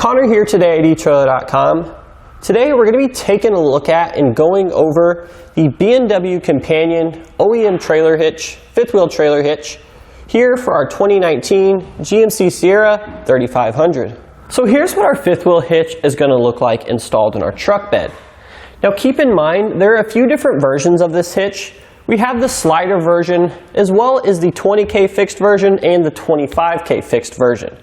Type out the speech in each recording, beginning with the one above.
Connor here today at etrailer.com. Today we're going to be taking a look at and going over the B&W Companion OEM trailer hitch, fifth wheel trailer hitch, here for our 2019 GMC Sierra 3500. So here's what our fifth wheel hitch is going to look like installed in our truck bed. Now keep in mind there are a few different versions of this hitch. We have the slider version as well as the 20K fixed version and the 25K fixed version.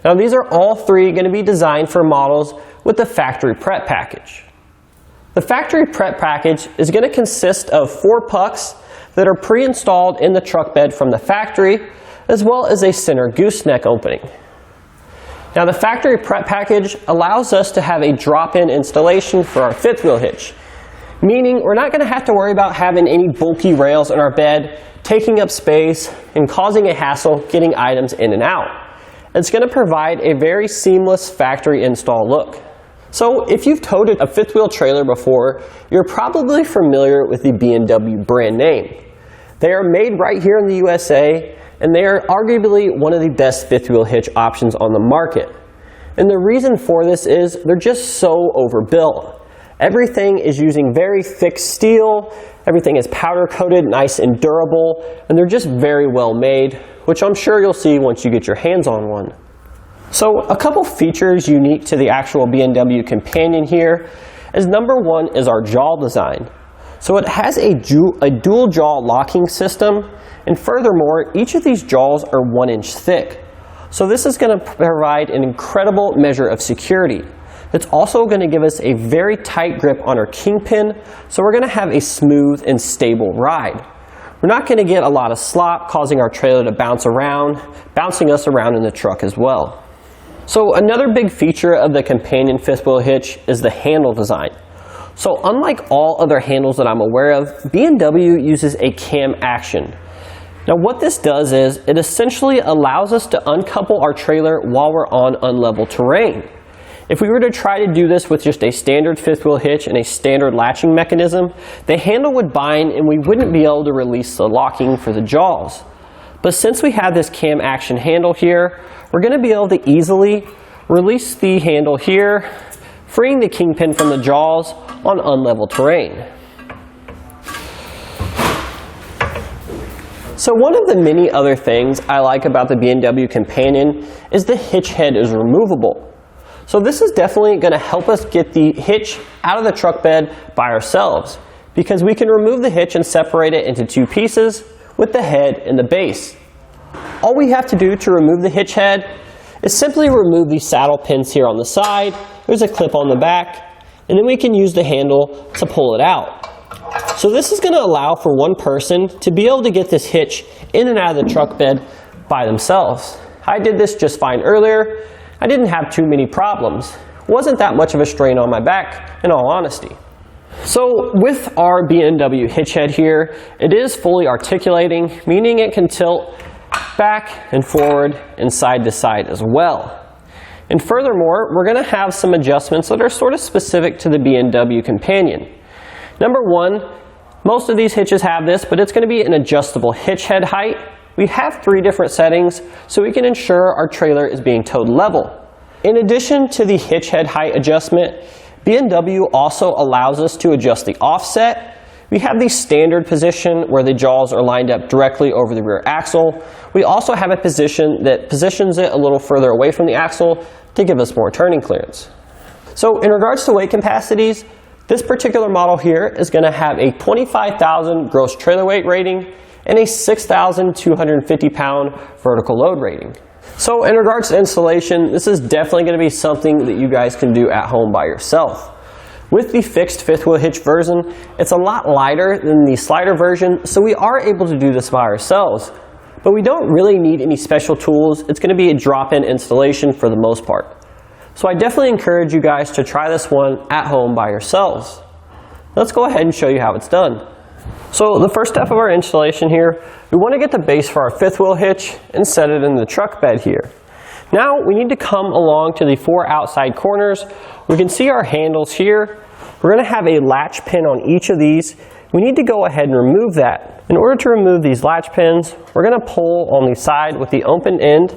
Now these are all three going to be designed for models with the factory prep package. The factory prep package is going to consist of 4 pucks that are pre-installed in the truck bed from the factory, as well as a center gooseneck opening. Now the factory prep package allows us to have a drop-in installation for our fifth wheel hitch, meaning we're not going to have to worry about having any bulky rails in our bed, taking up space, and causing a hassle getting items in and out. It's going to provide a very seamless factory install look. So if you've towed a fifth wheel trailer before, you're probably familiar with the B&W brand name. They are made right here in the USA, and they are arguably one of the best fifth wheel hitch options on the market. And the reason for this is they're just so overbuilt. Everything is using very thick steel, everything is powder coated, nice and durable, and they're just very well made, which I'm sure you'll see once you get your hands on one. So a couple features unique to the actual B&W Companion here is number one is our jaw design. So it has a dual jaw locking system, and furthermore each of these jaws are 1 inch thick. So this is going to provide an incredible measure of security. It's also going to give us a very tight grip on our kingpin, so we're going to have a smooth and stable ride. We're not going to get a lot of slop causing our trailer to bounce around, bouncing us around in the truck as well. So another big feature of the Companion fifth wheel hitch is the handle design. So unlike all other handles that I'm aware of, B&W uses a cam action. Now what this does is it essentially allows us to uncouple our trailer while we're on unlevel terrain. If we were to try to do this with just a standard fifth wheel hitch and a standard latching mechanism, the handle would bind and we wouldn't be able to release the locking for the jaws. But since we have this cam action handle here, we're going to be able to easily release the handle here, freeing the kingpin from the jaws on unlevel terrain. So one of the many other things I like about the B&W Companion is the hitch head is removable. So this is definitely going to help us get the hitch out of the truck bed by ourselves, because we can remove the hitch and separate it into 2 pieces with the head and the base. All we have to do to remove the hitch head is simply remove these saddle pins here on the side. There's a clip on the back, and then we can use the handle to pull it out. So this is going to allow for one person to be able to get this hitch in and out of the truck bed by themselves. I did this just fine earlier. I didn't have too many problems. Wasn't that much of a strain on my back, in all honesty. So with our B&W hitch head here, it is fully articulating, meaning it can tilt back and forward and side to side as well. And furthermore, we're going to have some adjustments that are sort of specific to the B&W Companion. Number one, most of these hitches have this, but it's going to be an adjustable hitch head height. We have 3 different settings so we can ensure our trailer is being towed level. In addition to the hitch head height adjustment, B&W also allows us to adjust the offset. We have the standard position where the jaws are lined up directly over the rear axle. We also have a position that positions it a little further away from the axle to give us more turning clearance. So in regards to weight capacities, this particular model here is going to have a 25,000 gross trailer weight rating and a 6,250 pound vertical load rating. So in regards to installation, this is definitely going to be something that you guys can do at home by yourself. With the fixed fifth wheel hitch version, it's a lot lighter than the slider version, so we are able to do this by ourselves. But we don't really need any special tools. It's going to be a drop-in installation for the most part. So I definitely encourage you guys to try this one at home by yourselves. Let's go ahead and show you how it's done. So the first step of our installation here, we want to get the base for our fifth wheel hitch and set it in the truck bed here. Now we need to come along to the 4 outside corners. We can see our handles here. We're going to have a latch pin on each of these. We need to go ahead and remove that. In order to remove these latch pins, we're going to pull on the side with the open end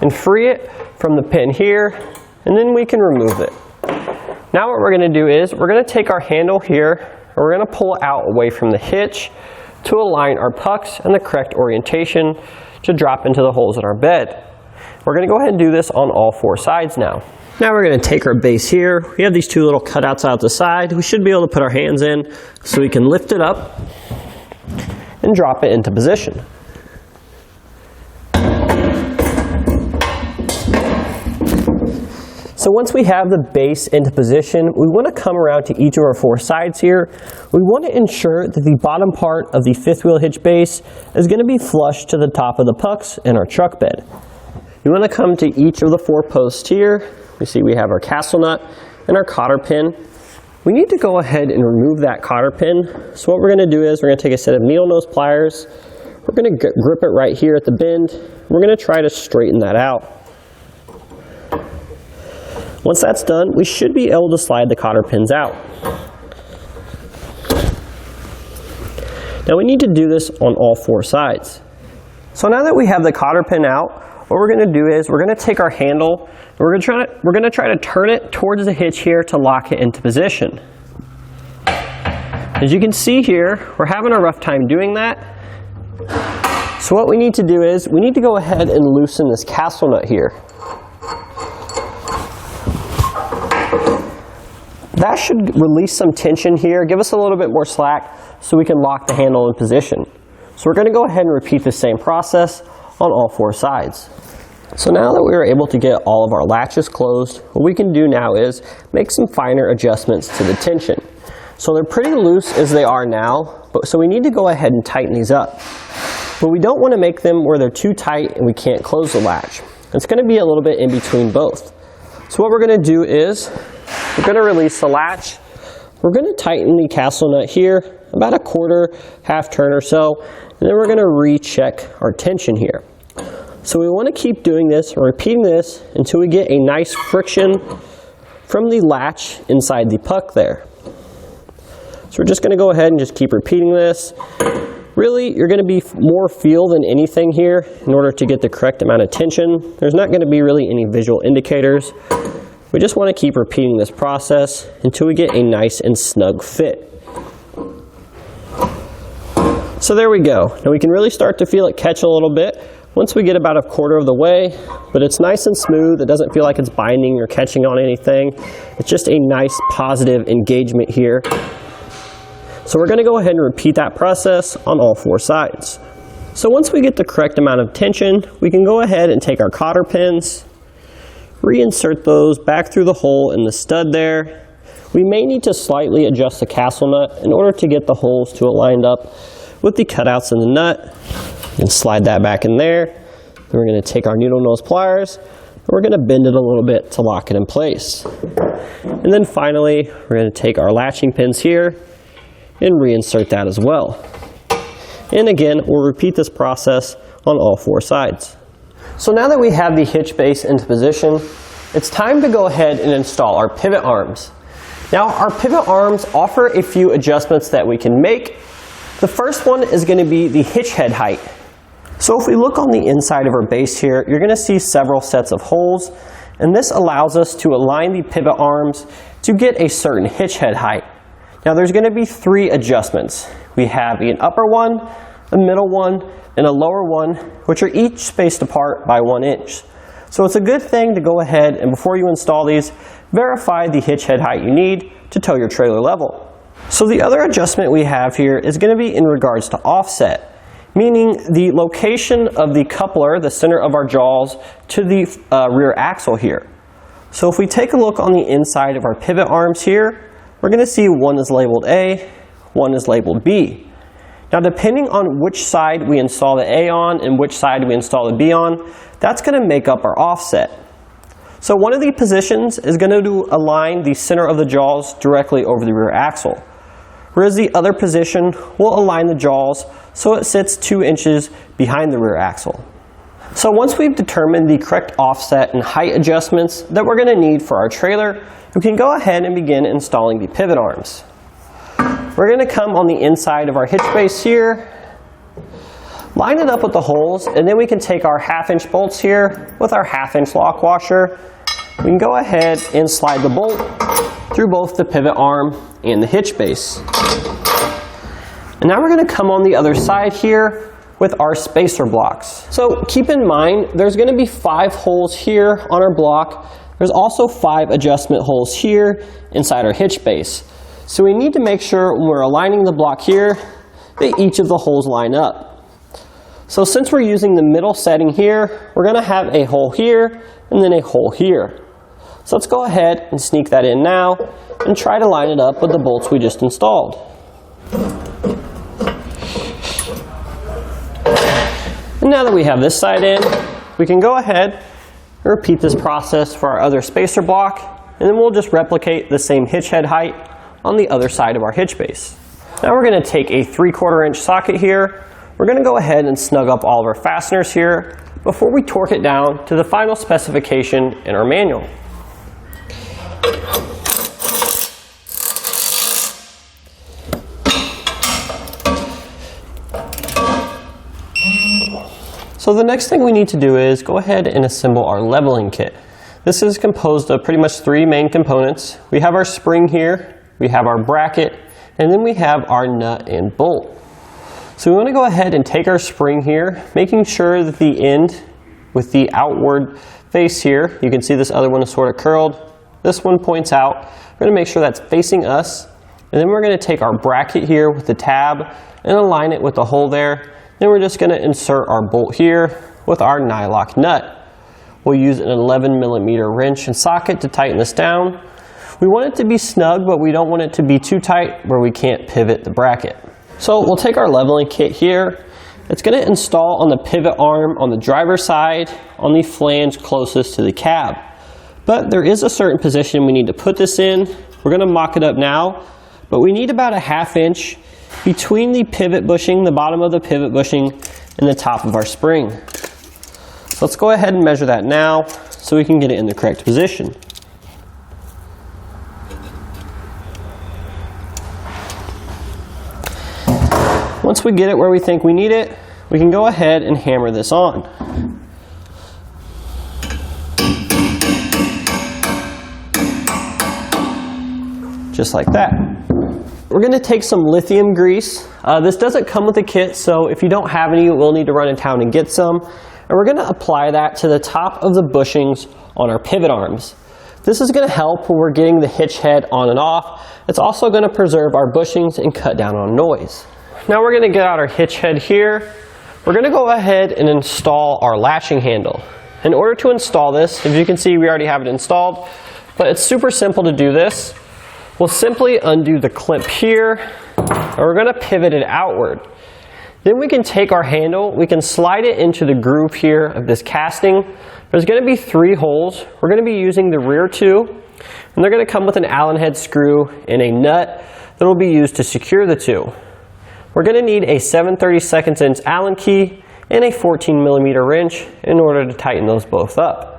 and free it from the pin here, and then we can remove it. Now what we're going to do is we're going to take our handle here and we're going to pull it out away from the hitch to align our pucks in the correct orientation to drop into the holes in our bed. We're going to go ahead and do this on all 4 sides now. Now we're going to take our base here. We have these 2 little cutouts out the side. We should be able to put our hands in so we can lift it up and drop it into position. So once we have the base into position, we want to come around to each of our 4 sides here. We want to ensure that the bottom part of the 5th wheel hitch base is going to be flush to the top of the pucks in our truck bed. You want to come to each of the 4 posts here. We see we have our castle nut and our cotter pin. We need to go ahead and remove that cotter pin. So what we're going to do is we're going to take a set of needle nose pliers. We're going to grip it right here at the bend. We're going to try to straighten that out. Once that's done, we should be able to slide the cotter pins out. Now we need to do this on all 4 sides. So now that we have the cotter pin out, what we're going to do is we're going to take our handle and we're going to try to turn it towards the hitch here to lock it into position. As you can see here, we're having a rough time doing that. So what we need to do is we need to go ahead and loosen this castle nut here. That should release some tension here, give us a little bit more slack so we can lock the handle in position. So we're going to go ahead and repeat the same process on all 4 sides. So now that we are able to get all of our latches closed, what we can do now is make some finer adjustments to the tension. So they're pretty loose as they are now, so we need to go ahead and tighten these up. But we don't want to make them where they're too tight and we can't close the latch. It's going to be a little bit in between both. So what we're going to do is we're going to release the latch. We're going to tighten the castle nut here about a quarter, half turn or so, and then we're going to recheck our tension here. So we want to keep doing this or repeating this until we get a nice friction from the latch inside the puck there. So we're just going to go ahead and just keep repeating this. Really, you're going to be more feel than anything here in order to get the correct amount of tension. There's not going to be really any visual indicators. We just want to keep repeating this process until we get a nice and snug fit. So there we go. Now we can really start to feel it catch a little bit once we get about a quarter of the way, but it's nice and smooth. It doesn't feel like it's binding or catching on anything. It's just a nice positive engagement here. So we're going to go ahead and repeat that process on all 4 sides. So once we get the correct amount of tension, we can go ahead and take our cotter pins, reinsert those back through the hole in the stud there. We may need to slightly adjust the castle nut in order to get the holes to align up with the cutouts in the nut. And slide that back in there. Then we're going to take our needle nose pliers and we're going to bend it a little bit to lock it in place. And then finally, we're going to take our latching pins here and reinsert that as well. And again, we'll repeat this process on all 4 sides. So now that we have the hitch base into position, it's time to go ahead and install our pivot arms. Now our pivot arms offer a few adjustments that we can make. The first one is going to be the hitch head height. So if we look on the inside of our base here, you're going to see several sets of holes, and this allows us to align the pivot arms to get a certain hitch head height. Now there's going to be 3 adjustments. We have an upper one, a middle one, and a lower one, which are each spaced apart by 1 inch. So it's a good thing to go ahead and before you install these, verify the hitch head height you need to tow your trailer level. So the other adjustment we have here is going to be in regards to offset, meaning the location of the coupler, the center of our jaws, to the rear axle here. So if we take a look on the inside of our pivot arms here, we're going to see one is labeled A, one is labeled B. Now depending on which side we install the A on and which side we install the B on, that's going to make up our offset. So one of the positions is going to align the center of the jaws directly over the rear axle, whereas the other position will align the jaws so it sits 2 inches behind the rear axle. So once we've determined the correct offset and height adjustments that we're going to need for our trailer, we can go ahead and begin installing the pivot arms. We're going to come on the inside of our hitch base here, line it up with the holes, and then we can take our 1/2" bolts here with our 1/2" lock washer. We can go ahead and slide the bolt through both the pivot arm and the hitch base. And now we're going to come on the other side here with our spacer blocks. So keep in mind, there's going to be 5 holes here on our block. There's also 5 adjustment holes here inside our hitch base. So we need to make sure when we're aligning the block here that each of the holes line up. So since we're using the middle setting here, we're going to have a hole here and then a hole here. So let's go ahead and sneak that in now and try to line it up with the bolts we just installed. And now that we have this side in, we can go ahead and repeat this process for our other spacer block, and then we'll just replicate the same hitch head height on the other side of our hitch base. Now we're going to take a 3/4 inch socket here. We're going to go ahead and snug up all of our fasteners here before we torque it down to the final specification in our manual. So the next thing we need to do is go ahead and assemble our leveling kit. This is composed of pretty much 3 main components. We have our spring here, we have our bracket, and then we have our nut and bolt. So we want to go ahead and take our spring here, making sure that the end with the outward face here, you can see this other one is sort of curled. This one points out. We're going to make sure that's facing us. And then we're going to take our bracket here with the tab and align it with the hole there. Then we're just going to insert our bolt here with our nylock nut. We'll use an 11mm wrench and socket to tighten this down. We want it to be snug, but we don't want it to be too tight where we can't pivot the bracket. So we'll take our leveling kit here. It's going to install on the pivot arm on the driver's side on the flange closest to the cab. But there is a certain position we need to put this in. We're going to mock it up now, but we need about a 1/2 inch between the pivot bushing, the bottom of the pivot bushing, and the top of our spring. So let's go ahead and measure that now so we can get it in the correct position. Once we get it where we think we need it, we can go ahead and hammer this on. Just like that. We're going to take some lithium grease. This doesn't come with a kit, so if you don't have any, you will need to run in town and get some. And we're going to apply that to the top of the bushings on our pivot arms. This is going to help when we're getting the hitch head on and off. It's also going to preserve our bushings and cut down on noise. Now we're going to get out our hitch head here. We're going to go ahead and install our latching handle. In order to install this, as you can see, we already have it installed, but it's super simple to do this. We'll simply undo the clip here, and we're going to pivot it outward. Then we can take our handle, we can slide it into the groove here of this casting. There's going to be 3 holes. We're going to be using the rear 2, and they're going to come with an Allen head screw and a nut that will be used to secure the 2. We're going to need a 7/32 inch Allen key and a 14mm wrench in order to tighten those both up.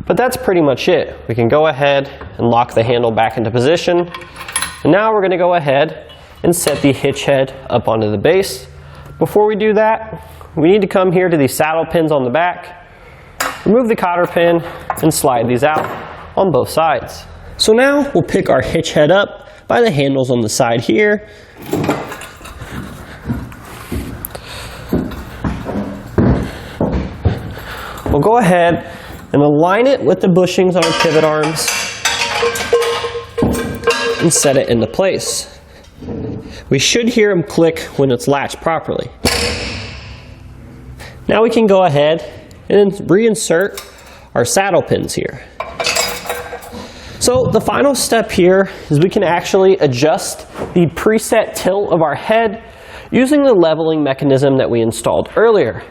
But that's pretty much it. We can go ahead and lock the handle back into position. And now we're going to go ahead and set the hitch head up onto the base. Before we do that, we need to come here to these saddle pins on the back, remove the cotter pin, and slide these out on both sides. So now we'll pick our hitch head up by the handles on the side here. We'll go ahead and align it with the bushings on our pivot arms and set it into place. We should hear them click when it's latched properly. Now we can go ahead and reinsert our saddle pins here. So the final step here is we can actually adjust the preset tilt of our head using the leveling mechanism that we installed earlier.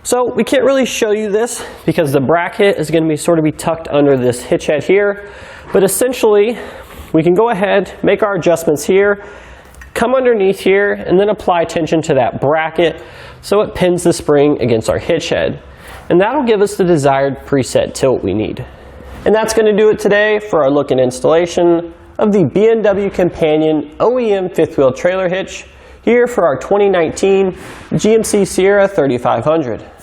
So we can't really show you this because the bracket is going to be sort of tucked under this hitch head here, but essentially we can go ahead, make our adjustments here, come underneath here, and then apply tension to that bracket so it pins the spring against our hitch head. And that'll give us the desired preset tilt we need. And that's going to do it today for our look and installation of the B&W Companion OEM 5th wheel trailer hitch here for our 2019 GMC Sierra 3500.